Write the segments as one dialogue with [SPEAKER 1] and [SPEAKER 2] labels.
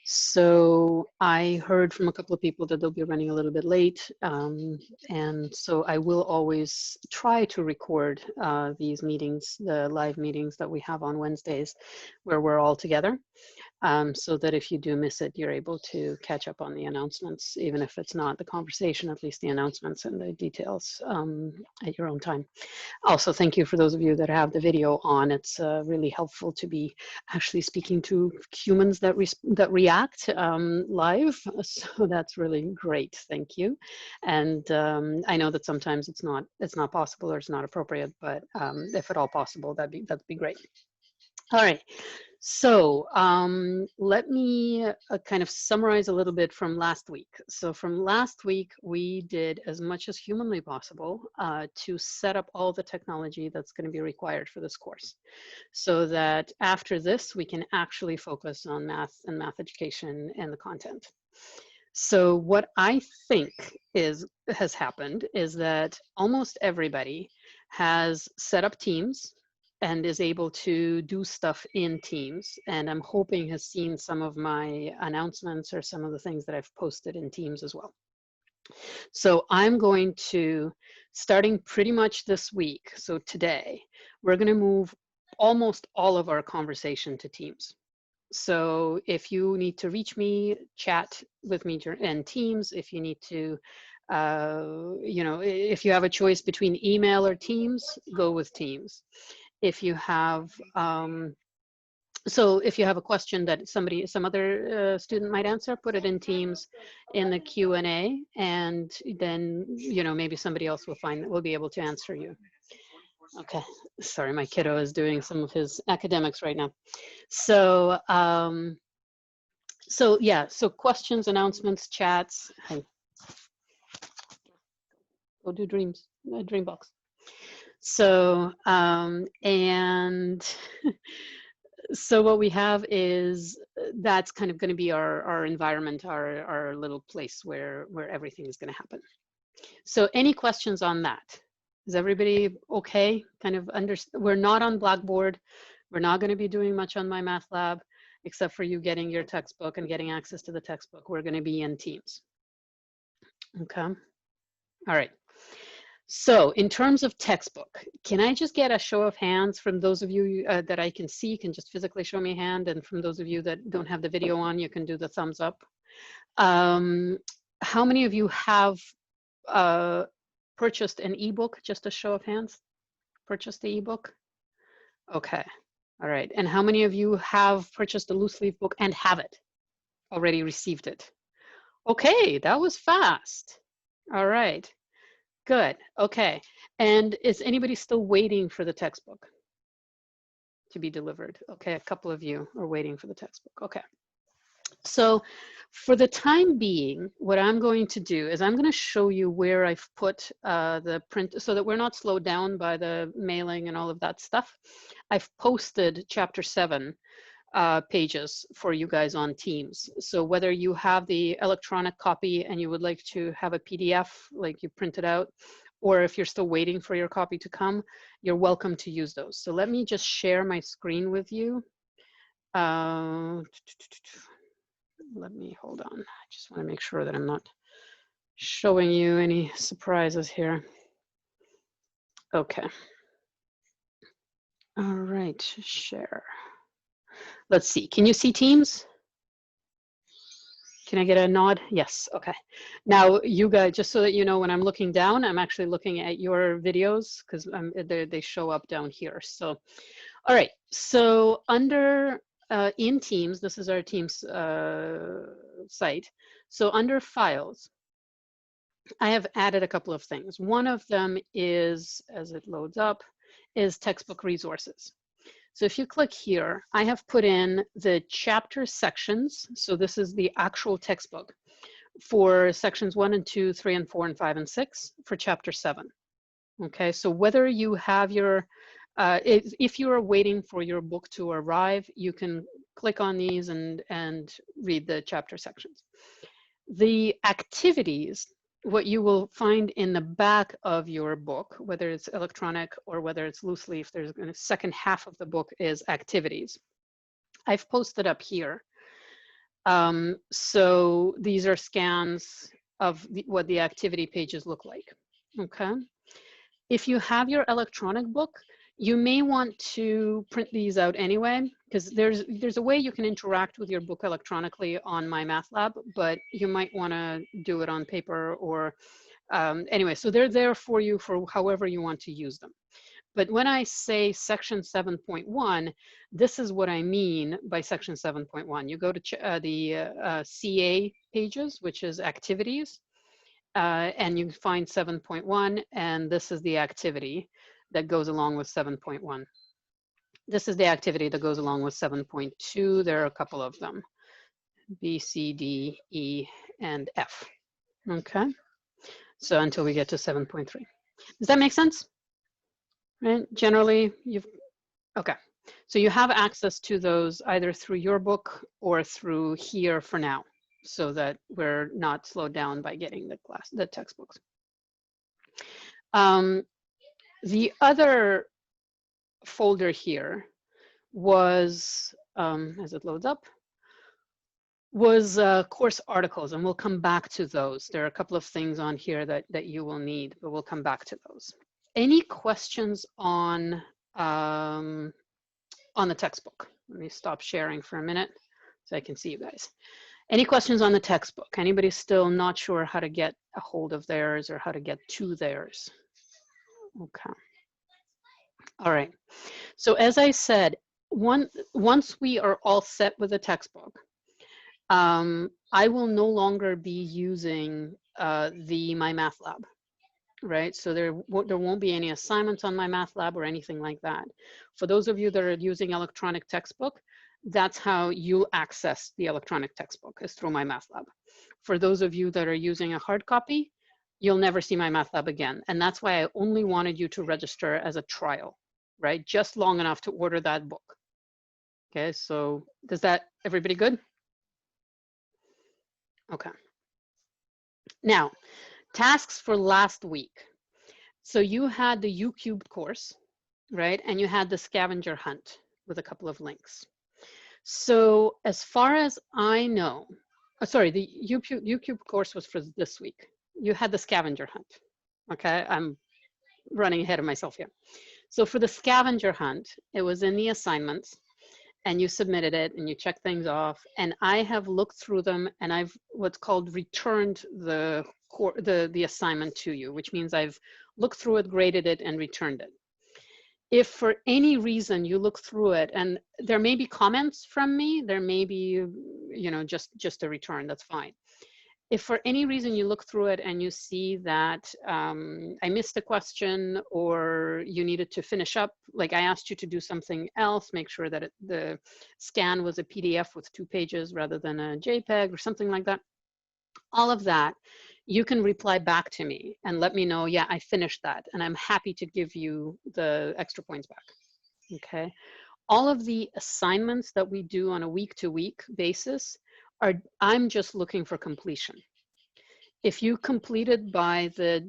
[SPEAKER 1] So I heard from a couple of people that they'll be running a little bit late. And so I will always try to record these meetings, the live meetings that we have on Wednesdays, where we're all together. So that if you do miss it, you're able to catch up on the announcements, even if it's not the conversation, at least the announcements and the details at your own time. Also, thank you for those of you that have the video on. It's really helpful to be actually speaking to humans that react live. So that's really great. Thank you. And I know that sometimes it's not possible or it's not appropriate, but if at all possible, that'd be great. All right. So let me kind of summarize a little bit from last week. So from last week, we did as much as humanly possible to set up all the technology that's going to be required for this course, so that after this, we can actually focus on math and math education and the content. So what I think has happened is that almost everybody has set up Teams and is able to do stuff in Teams. And I'm hoping has seen some of my announcements or some of the things that I've posted in Teams as well. So I'm going to, starting pretty much this week, so today, we're going to move almost all of our conversation to Teams. So if you need to reach me, chat with me in Teams. If you need to, if you have a choice between email or Teams, go with Teams. If you have, so if you have a question that some other student might answer, put it in Teams in the Q&A, and then, maybe somebody else will be able to answer you. Okay, sorry, my kiddo is doing some of his academics right now. So, so questions, announcements, chats. Hey, go do Dreambox. So, and so what we have is that's kind of going to be our environment, our little place where everything is going to happen. So any questions on that? Is everybody okay? Kind of we're not on Blackboard. We're not going to be doing much on MyMathLab, except for you getting your textbook and getting access to the textbook. We're going to be in Teams. Okay. All right. So in terms of textbook, can I just get a show of hands from those of you that I can see, can just physically show me a hand, and from those of you that don't have the video on, you can do the thumbs up. How many of you have purchased an ebook? Just a show of hands. Purchased the ebook? Okay. All right. And how many of you have purchased a loose leaf book and have it? Already received it? Okay, that was fast. All right. Good. Okay. And is anybody still waiting for the textbook to be delivered? Okay, a couple of you are waiting for the textbook. Okay. So for the time being, what I'm going to do is I'm going to show you where I've put the print so that we're not slowed down by the mailing and all of that stuff. I've posted chapter 7 pages for you guys on Teams. So whether you have the electronic copy and you would like to have a PDF, like you print it out, or if you're still waiting for your copy to come, you're welcome to use those. So let me just share my screen with you. Let me, hold on. I just want to make sure that I'm not showing you any surprises here. Okay. All right, share. Let's see, can you see Teams? Can I get a nod? Yes, okay. Now you guys, just so that you know, when I'm looking down, I'm actually looking at your videos because they show up down here. So, all right, so under, in Teams, this is our Teams site. So under Files, I have added a couple of things. One of them is, as it loads up, is textbook resources. So if you click here, I have put in the chapter sections. So this is the actual textbook for sections 1 and 2, 3 and 4 and 5 and 6 for chapter 7. Okay, so whether you have your, if you are waiting for your book to arrive, you can click on these and read the chapter sections. The activities, what you will find in the back of your book, whether it's electronic or whether it's loose leaf, there's a second half of the book is activities. I've posted up here. So these are scans of what the activity pages look like, okay? If you have your electronic book, you may want to print these out anyway, because there's a way you can interact with your book electronically on MyMathLab, but you might want to do it on paper or anyway, so they're there for you for however you want to use them. But when I say section 7.1, this is what I mean by section 7.1. You go to the CA pages, which is activities, and you find 7.1, and this is the activity that goes along with 7.1. This is the activity that goes along with 7.2. There are a couple of them, B, C, D, E, and F. Okay, so until we get to 7.3. Does that make sense? Right, generally you've, okay. So you have access to those either through your book or through here for now, so that we're not slowed down by getting the textbooks. The other folder here was, as it loads up, was course articles, and we'll come back to those. There are a couple of things on here that you will need, but we'll come back to those. Any questions on the textbook? Let me stop sharing for a minute so I can see you guys. Any questions on the textbook? Anybody still not sure how to get a hold of theirs or how to get to theirs? Okay. All right. So as I said, once we are all set with the textbook, I will no longer be using the MyMathLab, right? So there won't be any assignments on MyMathLab or anything like that. For those of you that are using electronic textbook, that's how you'll access the electronic textbook, is through MyMathLab. For those of you that are using a hard copy, you'll never see MyMathLab again. And that's why I only wanted you to register as a trial, right? Just long enough to order that book. Okay, so does that, everybody good? Okay. Now, tasks for last week. So you had the U-Cubed course, right? And you had the scavenger hunt with a couple of links. So as far as I know, sorry, the U-Cubed course was for this week. You had the scavenger hunt. Okay, I'm running ahead of myself here. So for the scavenger hunt, it was in the assignments, and you submitted it and you checked things off, and I have looked through them, and I've what's called returned the assignment to you, which means I've looked through it, graded it, and returned it. If for any reason you look through it, and there may be comments from me, there may be, you know, just a return, that's fine. If for any reason you look through it and you see that I missed a question, or you needed to finish up, like I asked you to do something else, make sure that the scan was a PDF with 2 pages rather than a JPEG or something like that, all of that, you can reply back to me and let me know, yeah, I finished that, and I'm happy to give you the extra points back, okay? All of the assignments that we do on a week-to-week basis are, I'm just looking for completion. If you completed by the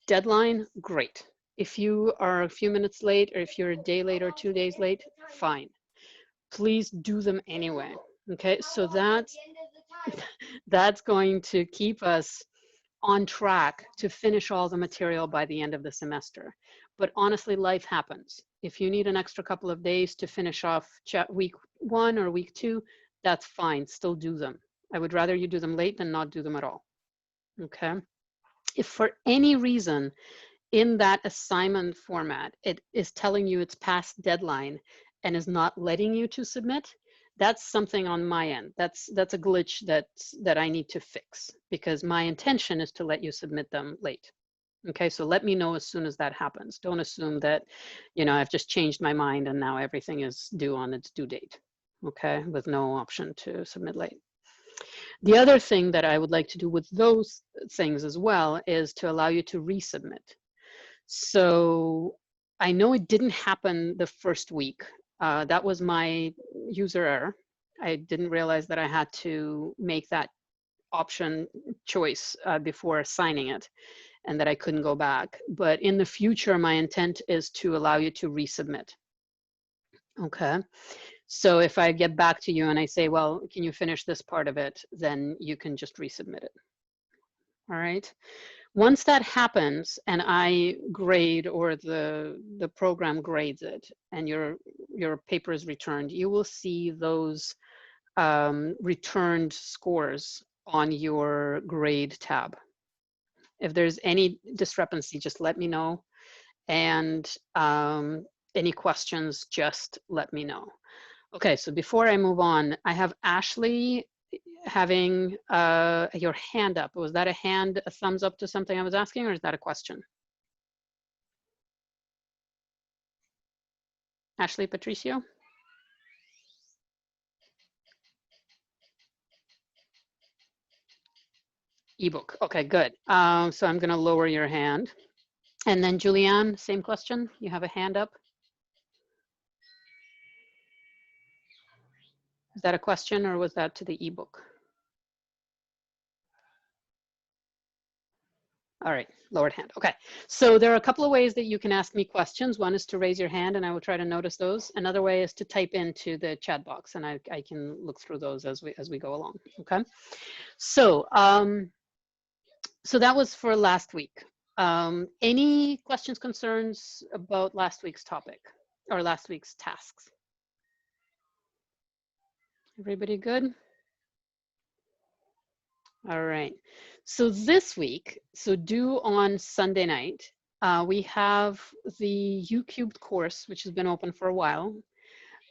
[SPEAKER 1] deadline, great. If you are a few minutes late, or if you're a day late or 2 days late, fine. Please do them anyway, okay? So that's going to keep us on track to finish all the material by the end of the semester. But honestly, life happens. If you need an extra couple of days to finish off week 1 or week 2, that's fine, still do them. I would rather you do them late than not do them at all, okay? If for any reason in that assignment format, it is telling you it's past deadline and is not letting you to submit, that's something on my end. That's a glitch that I need to fix, because my intention is to let you submit them late. Okay, so let me know as soon as that happens. Don't assume that, you know, I've just changed my mind and now everything is due on its due date, okay, with no option to submit late. The other thing that I would like to do with those things as well is to allow you to resubmit. So I know it didn't happen the first week. That was my user error. I didn't realize that I had to make that option choice before signing it, and that I couldn't go back. But in the future, my intent is to allow you to resubmit. Okay. So if I get back to you and I say, well, can you finish this part of it, then you can just resubmit it. All right. Once that happens and I grade, or the program grades it, and your paper is returned, you will see those returned scores on your grade tab. If there's any discrepancy, just let me know. And any questions, just let me know. Okay, so before I move on, I have Ashley having your hand up. Was that a hand, a thumbs up to something I was asking, or is that a question? Ashley Patricio? Ebook, okay, good. So I'm gonna lower your hand. And then Julianne, same question, you have a hand up. Is that a question, or was that to the ebook? All right, lowered hand. Okay, so there are a couple of ways that you can ask me questions. One is to raise your hand and I will try to notice those. Another way is to type into the chat box and I can look through those as we go along, okay? So, so that was for last week. Any questions, concerns about last week's topic or last week's tasks? Everybody good? All right. So this week, so due on Sunday night, we have the U-Cubed course, which has been open for a while.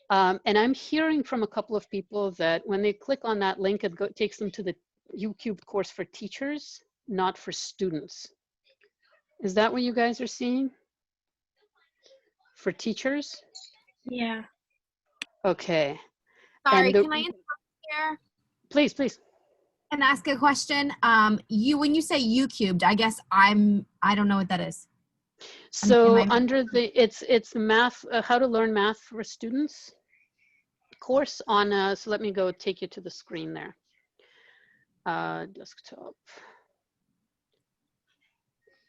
[SPEAKER 1] And I'm hearing from a couple of people that when they click on that link, it takes them to the U-Cubed course for teachers, not for students. Is that what you guys are seeing? For teachers?
[SPEAKER 2] Yeah.
[SPEAKER 1] Okay.
[SPEAKER 2] Sorry, can I interrupt here?
[SPEAKER 1] Please, please.
[SPEAKER 2] And ask a question. When you say U-Cubed, I guess I don't know what that is.
[SPEAKER 1] So under the, it's math, how to learn math for students course on, so let me go take you to the screen there. Desktop.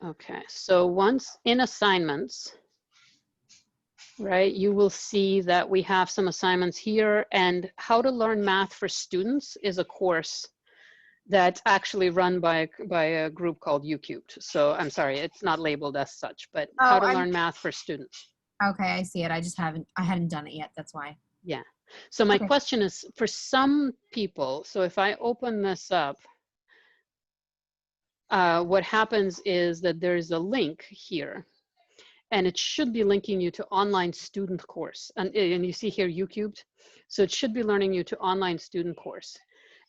[SPEAKER 1] Okay, so once in assignments, right, you will see that we have some assignments here, and how to learn math for students is a course that's actually run by a group called U-Cubed. So I'm sorry, it's not labeled as such, but how to learn math for students.
[SPEAKER 2] Okay, I see it. I hadn't done it yet. That's why.
[SPEAKER 1] Yeah. So my question is, for some people, so if I open this up, what happens is that there's a link here, and it should be linking you to online student course. And you see here U-Cubed. So it should be learning you to online student course.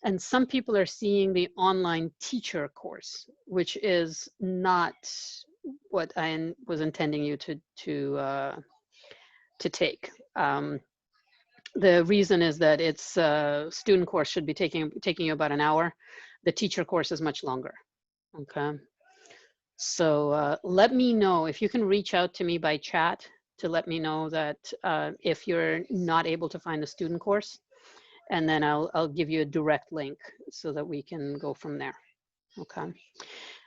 [SPEAKER 1] And some people are seeing the online teacher course, which is not what I was intending you to take. The reason is that it's student course should be taking you about an hour. The teacher course is much longer. Okay. So let me know if you can reach out to me by chat to let me know that if you're not able to find the student course, and then I'll give you a direct link so that we can go from there. Okay.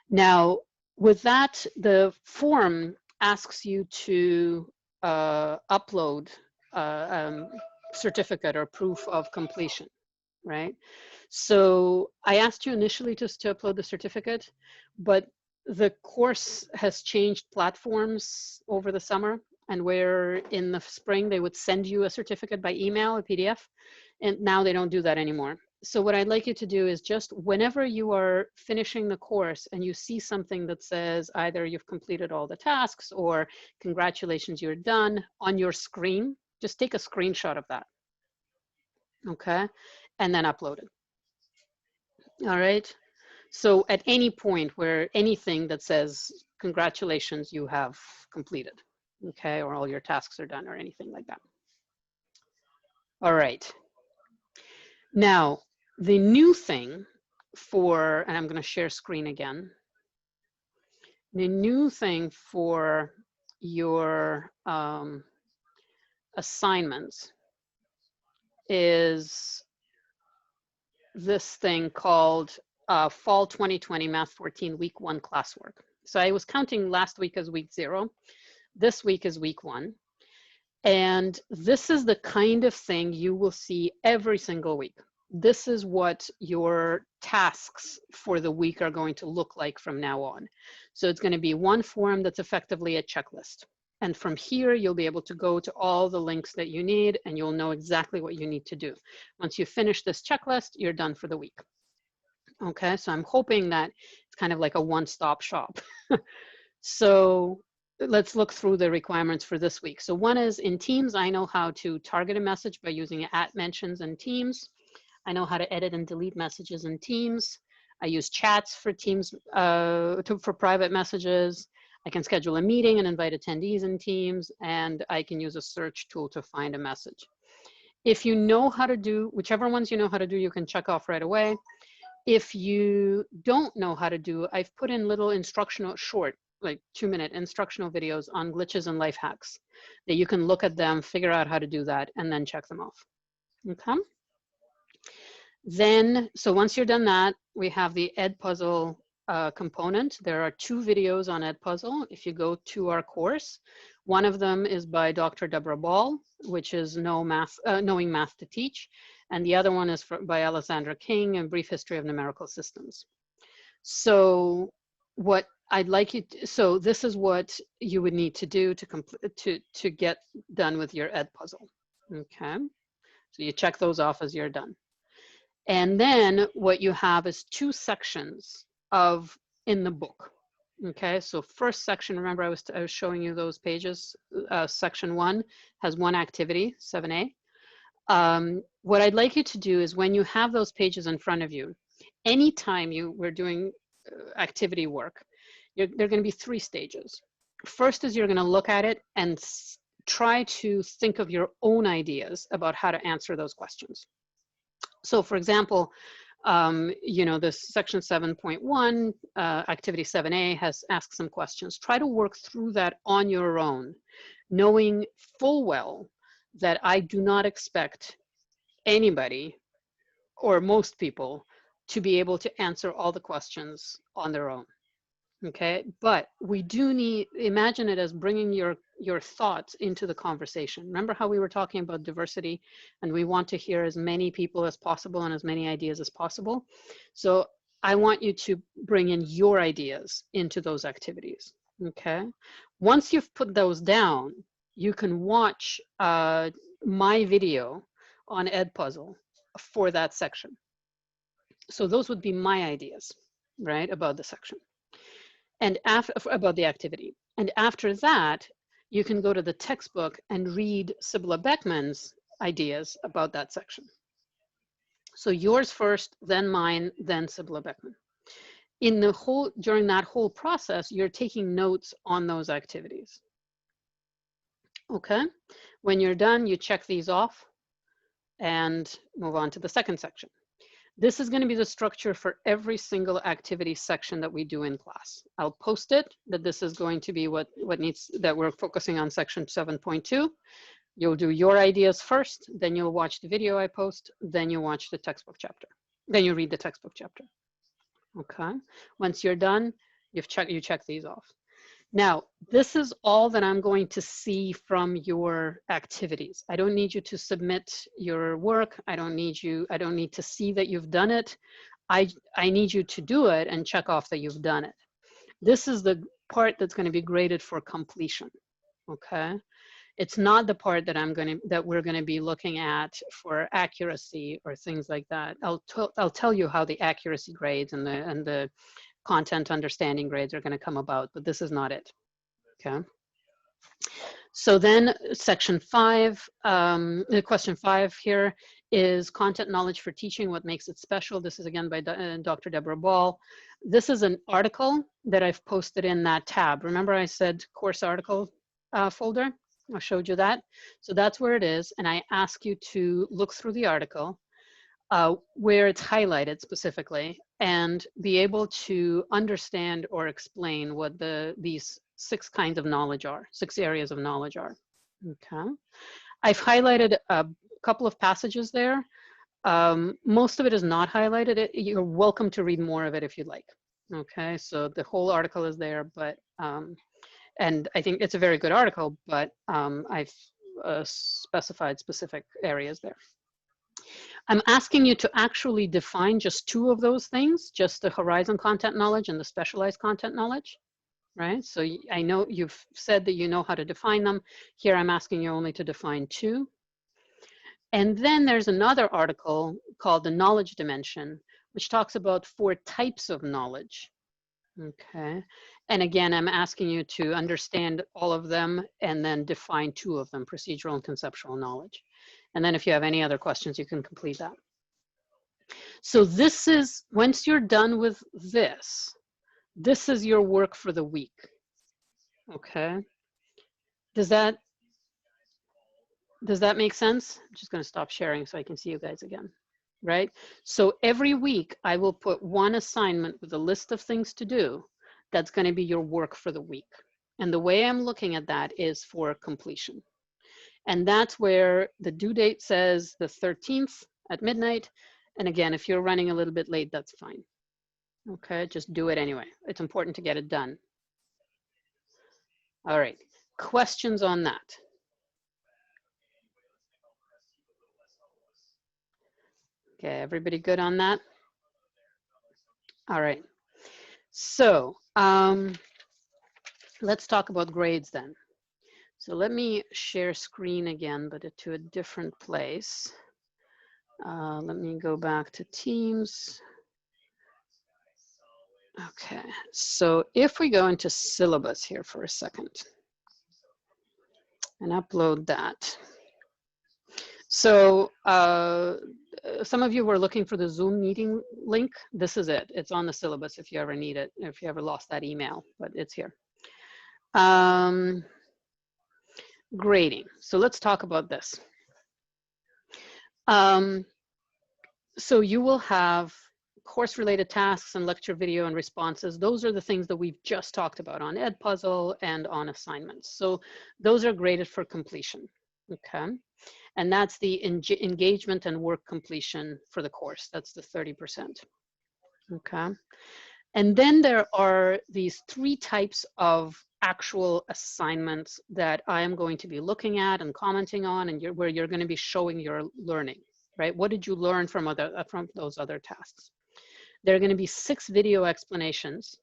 [SPEAKER 1] Now, with that, the form asks you to upload certificate or proof of completion, right? So I asked you initially just to upload the certificate, but the course has changed platforms over the summer, and where in the spring they would send you a certificate by email, a PDF, and now they don't do that anymore. So what I'd like you to do is just whenever you are finishing the course and you see something that says either you've completed all the tasks or congratulations, you're done on your screen, just take a screenshot of that, okay? And then upload it. All right. So at any point where anything that says, congratulations, you have completed, okay, or all your tasks are done or anything like that. All right. Now, the new thing for, and I'm going to share screen again. The new thing for your assignments is this thing called Fall 2020 MATH114 Week 1 classwork. So I was counting last week as week 0. This week is week 1. And this is the kind of thing you will see every single week. This is what your tasks for the week are going to look like from now on. So it's going to be one form that's effectively a checklist. And from here, you'll be able to go to all the links that you need, and you'll know exactly what you need to do. Once you finish this checklist, you're done for the week. Okay, so I'm hoping that it's kind of like a one-stop shop. So let's look through the requirements for this week. So one is in Teams, I know how to target a message by using @mentions in Teams. I know how to edit and delete messages in Teams. I use chats for Teams, for private messages. I can schedule a meeting and invite attendees in Teams, and I can use a search tool to find a message. If you know how to do, whichever ones you know how to do, you can check off right away. If you don't know how to do, I've put in little instructional, short, like 2-minute instructional videos on glitches and life hacks that you can look at them, figure out how to do that, and then check them off. Okay. Then, so once you're done that, we have the Edpuzzle component. There are 2 videos on Edpuzzle. If you go to our course, one of them is by Dr. Deborah Ball, which is Knowing Math to Teach. And the other one is by Alessandra King, A Brief History of Numerical Systems. So what I'd like you to, so this is what you would need to do to get done with your Edpuzzle. Okay. So you check those off as you're done. And then what you have is 2 sections in the book. Okay, so first section, remember I was showing you those pages. Section 1 has 1 activity, 7A. What I'd like you to do is when you have those pages in front of you, anytime you were doing activity work, there are going to be 3 stages. First is you're going to look at it and try to think of your own ideas about how to answer those questions. So for example, you know, this section 7.1, activity 7A has asked some questions. Try to work through that on your own, knowing full well that I do not expect anybody or most people to be able to answer all the questions on their own. Okay, but we do need, imagine it as bringing your thoughts into the conversation. Remember how we were talking about diversity and we want to hear as many people as possible and as many ideas as possible. So I want you to bring in your ideas into those activities. Okay, once you've put those down, you can watch my video on Edpuzzle for that section. So those would be my ideas, right, about the section. And about the activity. And after that, you can go to the textbook and read Sibylla Beckman's ideas about that section. So yours first, then mine, then Sibylla Beckman. During that whole process, you're taking notes on those activities. Okay, when you're done, you check these off and move on to the second section. This is going to be the structure for every single activity section that we do in class. I'll post it, that this is going to be that we're focusing on section 7.2. You'll do your ideas first, then you'll watch the video I post, then you watch the textbook chapter. Then you read the textbook chapter. Okay, once you're done, you check these off. Now, this is all that I'm going to see from your activities. I don't need you to submit your work. I don't need to see that you've done it. I need you to do it and check off that you've done it. This is the part that's going to be graded for completion. Okay? It's not the part that we're going to be looking at for accuracy or things like that. I'll tell you how the accuracy grades and the content understanding grades are going to come about, but this is not it. Okay. So then section 5, question 5 here is content knowledge for teaching, what makes it special. This is again by Dr. Deborah Ball. This is an article that I've posted in that tab. Remember I said course article folder? I showed you that. So that's where it is. And I ask you to look through the article where it's highlighted specifically and be able to understand or explain what these 6 kinds of knowledge are, 6 areas of knowledge are. Okay. I've highlighted a couple of passages there. Most of it is not highlighted. You're welcome to read more of it if you'd like. Okay, so the whole article is there, but and I think it's a very good article, but I've specified specific areas there. I'm asking you to actually define just two of those things, just the horizon content knowledge and the specialized content knowledge, right? So I know you've said that you know how to define them. Here I'm asking you only to define two. And then there's another article called the knowledge dimension, which talks about 4 types of knowledge. Okay. And again, I'm asking you to understand all of them and then define 2 of them, procedural and conceptual knowledge. And then if you have any other questions, you can complete that. So this is, once you're done with this, this is your work for the week. Okay. Does that make sense? I'm just going to stop sharing so I can see you guys again. Right? So every week I will put one assignment with a list of things to do. That's going to be your work for the week. And the way I'm looking at that is for completion. And that's where the due date says the 13th at midnight. And again, if you're running a little bit late, that's fine. Okay, just do it anyway. It's important to get it done. All right, questions on that? Okay, everybody good on that? All right, so let's talk about grades then. So let me share screen again, but to a different place. Let me go back to Teams. Okay, so if we go into syllabus here for a second and upload that. So some of you were looking for the Zoom meeting link. This is it. It's on the syllabus if you ever need it, if you ever lost that email, but it's here. Grading. So let's talk about this. So you will have course-related tasks and lecture video and responses. Those are the things that we've just talked about on Edpuzzle and on assignments. So those are graded for completion, okay? And that's the engagement and work completion for the course. That's the 30%, okay? And then there are these 3 types of actual assignments that I am going to be looking at and commenting on, and where you're going to be showing your learning, right? What did you learn from those other tasks? There are going to be 6 video explanations.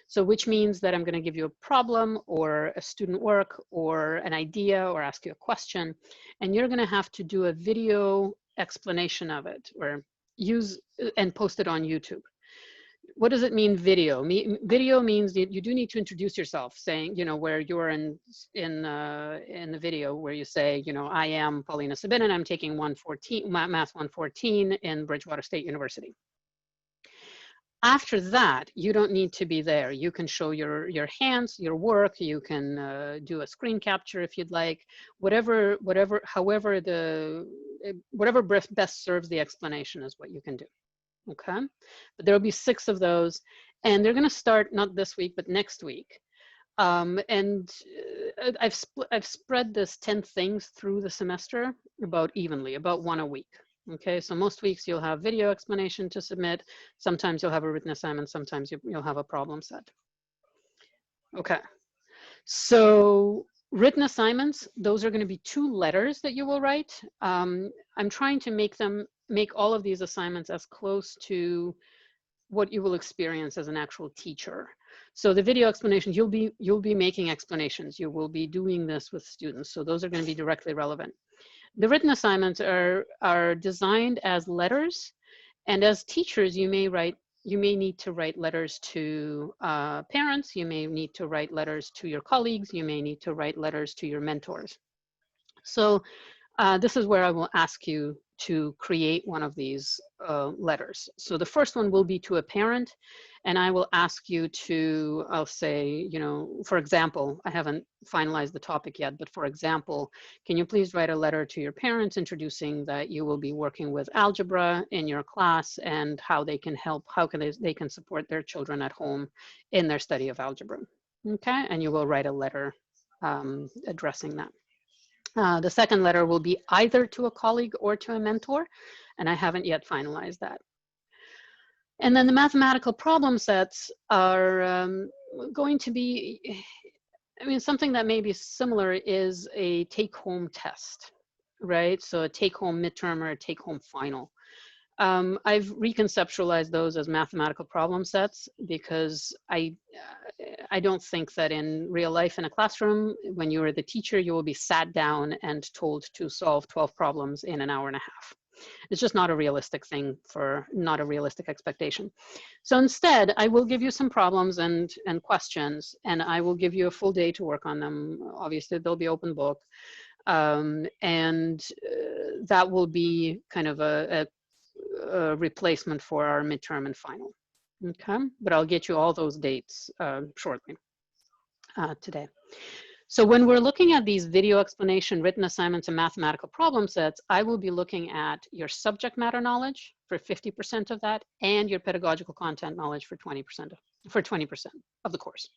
[SPEAKER 1] So which means that I'm going to give you a problem or a student work or an idea or ask you a question, and you're going to have to do a video explanation of it or use and post it on YouTube. What does it mean, video? Video means you do need to introduce yourself, saying, you know, where you're in the video where you say, you know, I am Paulina Sabin and I'm taking MATH114 in Bridgewater State University. After that, you don't need to be there. You can show your hands, your work. You can do a screen capture if you'd like. However best serves the explanation is what you can do. Okay, but there will be 6 of those, and they're going to start not this week but next week. And I've spread this 10 things through the semester about evenly, about 1 a week. Okay, so most weeks you'll have video explanation to submit. Sometimes you'll have a written assignment. Sometimes you'll have a problem set. Okay, so written assignments, those are going to be 2 letters that you will write. I'm trying to make all of these assignments as close to what you will experience as an actual teacher. So the video explanations, you'll be making explanations. You will be doing this with students. So those are going to be directly relevant. The written assignments are designed as letters, and as teachers, you may need to write letters to parents. You may need to write letters to your colleagues. You may need to write letters to your mentors. So this is where I will ask you to create one of these letters. So the first one will be to a parent, and I will ask you to, I'll say, you know, for example, I haven't finalized the topic yet, but for example, can you please write a letter to your parents introducing that you will be working with algebra in your class and how they can help, they can support their children at home in their study of algebra. Okay, and you will write a letter addressing that. The second letter will be either to a colleague or to a mentor, and I haven't yet finalized that. And then the mathematical problem sets are going to be, I mean, something that may be similar is a take-home test, right? So a take-home midterm or a take-home final. I've reconceptualized those as mathematical problem sets because I don't think that in real life in a classroom, when you are the teacher, you will be sat down and told to solve 12 problems in an hour and a half. It's just not a realistic thing not a realistic expectation. So instead, I will give you some problems and questions, and I will give you a full day to work on them. Obviously, they'll be open book. That will be kind of a replacement for our midterm and final. Okay, but I'll get you all those dates shortly today. So when we're looking at these video explanation, written assignments, and mathematical problem sets, I will be looking at your subject matter knowledge for 50% of that, and your pedagogical content knowledge for 20% of the course.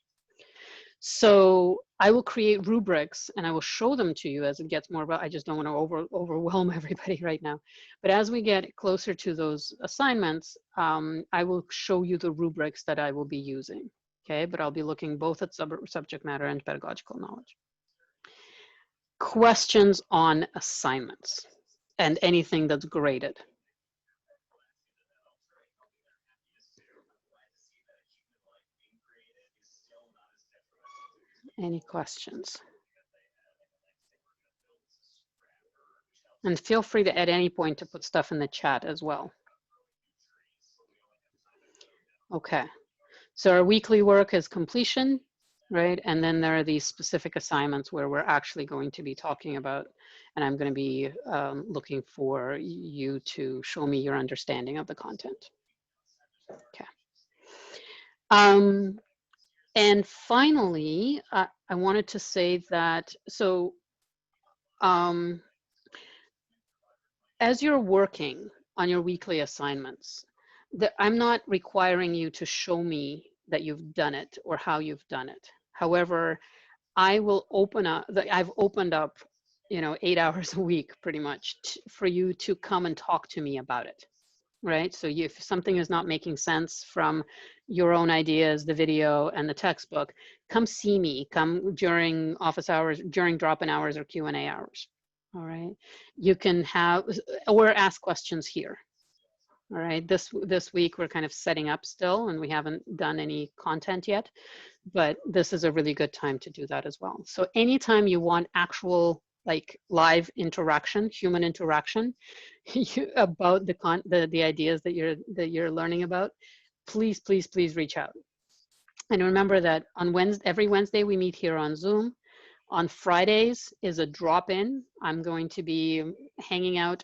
[SPEAKER 1] So I will create rubrics and I will show them to you as it gets more about, I just don't want to overwhelm everybody right now. But as we get closer to those assignments, I will show you the rubrics that I will be using. Okay, but I'll be looking both at subject matter and pedagogical knowledge. Questions on assignments and anything that's graded. Any questions? And feel free to at any point to put stuff in the chat as well. Okay, so our weekly work is completion, right? And then there are these specific assignments where we're actually going to be talking about, and I'm going to be looking for you to show me your understanding of the content. Okay. And finally, I wanted to say that, so as you're working on your weekly assignments, I'm not requiring you to show me that you've done it or how you've done it. However, I will open up, I've opened up, 8 hours a week pretty much for you to come and talk to me about it, right? So if something is not making sense from your own ideas, the video and the textbook, come see me, come during office hours, during drop-in hours or Q&A hours. All right, you can have, or ask questions here. All right, this week we're kind of setting up still and we haven't done any content yet, but this is a really good time to do that as well. So anytime you want actual like live interaction, human interaction about the ideas that you're learning about, please reach out. And remember that on every Wednesday we meet here on Zoom. On Fridays is a drop-in. I'm going to be hanging out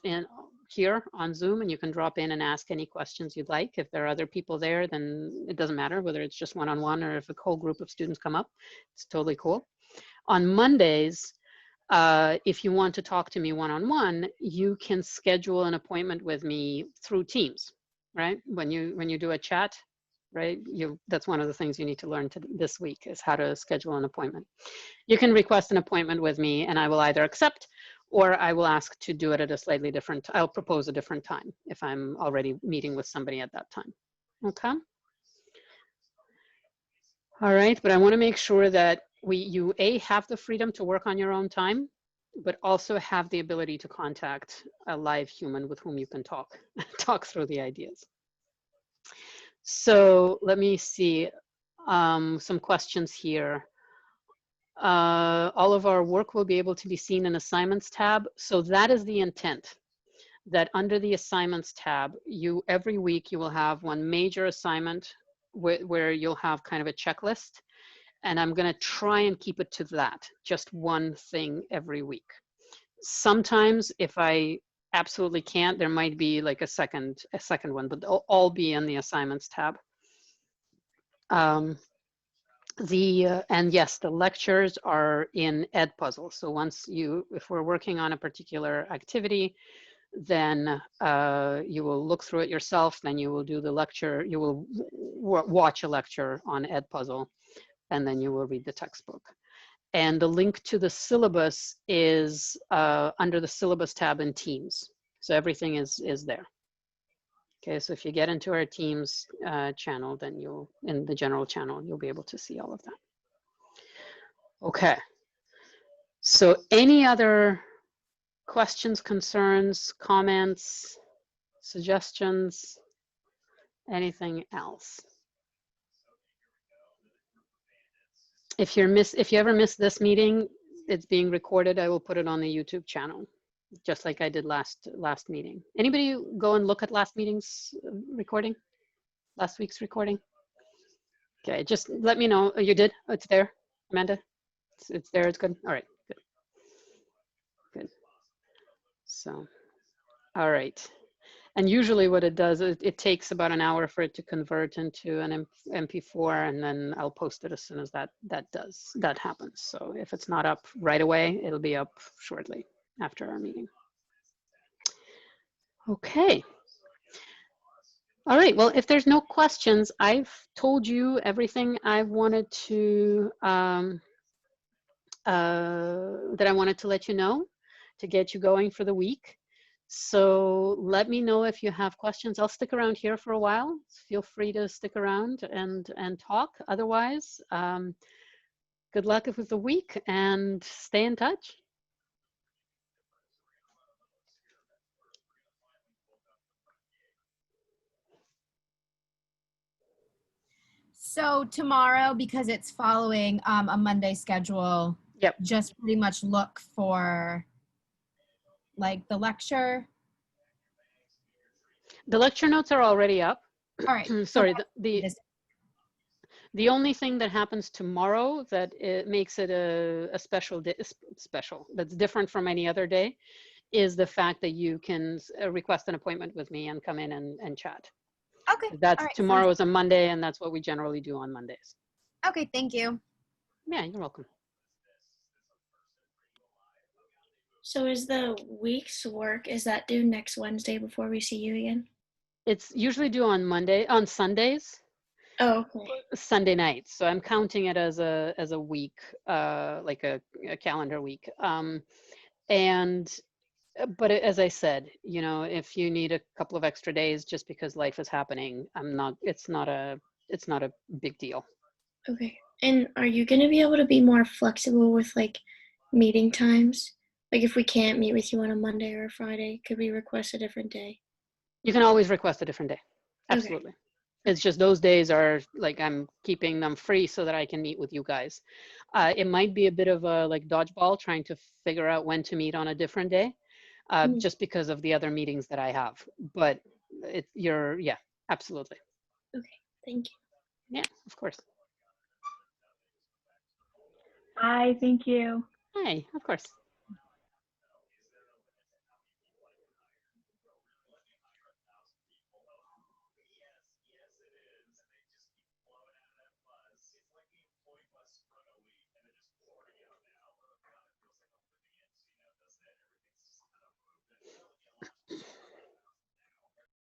[SPEAKER 1] here on Zoom, and you can drop in and ask any questions you'd like. If there are other people there, then it doesn't matter whether it's just one-on-one or if a whole group of students come up. It's totally cool. On Mondays, if you want to talk to me one-on-one, you can schedule an appointment with me through Teams, right? When you do a chat, right? That's one of the things you need to learn this week is how to schedule an appointment. You can request an appointment with me and I will either accept or I will ask to do it at a slightly different, I'll propose a different time if I'm already meeting with somebody at that time. Okay. All right, but I want to make sure that you have the freedom to work on your own time, but also have the ability to contact a live human with whom you can talk through the ideas. So let me see some questions here. All of our work will be able to be seen in assignments tab. So that is the intent, that under the assignments tab, every week you will have one major assignment where you'll have kind of a checklist. And I'm going to try and keep it to that, just one thing every week. Sometimes if I absolutely can't, there might be like a second one, but they'll all be in the assignments tab. And yes, the lectures are in Edpuzzle. So if we're working on a particular activity, then you will look through it yourself, then you will do the lecture, you will watch a lecture on Edpuzzle, and then you will read the textbook. And the link to the syllabus is under the syllabus tab in Teams. So everything is there. Okay, so if you get into our Teams channel, then in the general channel, you'll be able to see all of that. Okay. So any other questions, concerns, comments, suggestions, anything else? If you ever miss this meeting, it's being recorded. I will put it on the YouTube channel, just like I did last meeting. Anybody go and look at last meeting's recording, last week's recording? Okay, just let me know. Oh, you did? Oh, it's there, Amanda? It's there, it's good? All right, good, good. So, all right. And usually what it does, it takes about an hour for it to convert into an MP4, and then I'll post it as soon as that happens. So if it's not up right away, it'll be up shortly after our meeting. Okay. All right, well, if there's no questions, I've told you everything I wanted to, that I wanted to let you know to get you going for the week. So let me know if you have questions. I'll stick around here for a while. Feel free to stick around and talk. Otherwise, good luck with the week and stay in touch.
[SPEAKER 2] So tomorrow, because it's following a Monday schedule,
[SPEAKER 1] Yep.
[SPEAKER 2] just pretty much look for like the lecture.
[SPEAKER 1] The lecture notes are already up.
[SPEAKER 2] All right.
[SPEAKER 1] Sorry, the only thing that happens tomorrow that it makes it a special day, that's different from any other day, is the fact that you can request an appointment with me and come in and chat.
[SPEAKER 2] Okay.
[SPEAKER 1] That's
[SPEAKER 2] all right.
[SPEAKER 1] tomorrow is a Monday, and that's what we generally do on Mondays.
[SPEAKER 2] Okay. Thank you.
[SPEAKER 1] Yeah, you're welcome.
[SPEAKER 3] So is the week's work, is that due next Wednesday before we see you again?
[SPEAKER 1] It's usually due on Sundays,
[SPEAKER 3] Oh, okay.
[SPEAKER 1] Sunday nights. So I'm counting it as a week, like a calendar week. But as I said, you know, if you need a couple of extra days just because life is happening, it's not a big deal.
[SPEAKER 3] Okay. And are you going to be able to be more flexible with like meeting times? Like if we can't meet with you on a Monday or a Friday, could we request a different day?
[SPEAKER 1] You can always request a different day. Absolutely.
[SPEAKER 3] Okay.
[SPEAKER 1] It's just those days are like, I'm keeping them free so that I can meet with you guys. It might be a bit of a like dodgeball trying to figure out when to meet on a different day, just because of the other meetings that I have. But yeah, absolutely.
[SPEAKER 3] Okay. Thank you.
[SPEAKER 1] Yeah, of course.
[SPEAKER 4] Hi, thank you.
[SPEAKER 1] Hi, of course.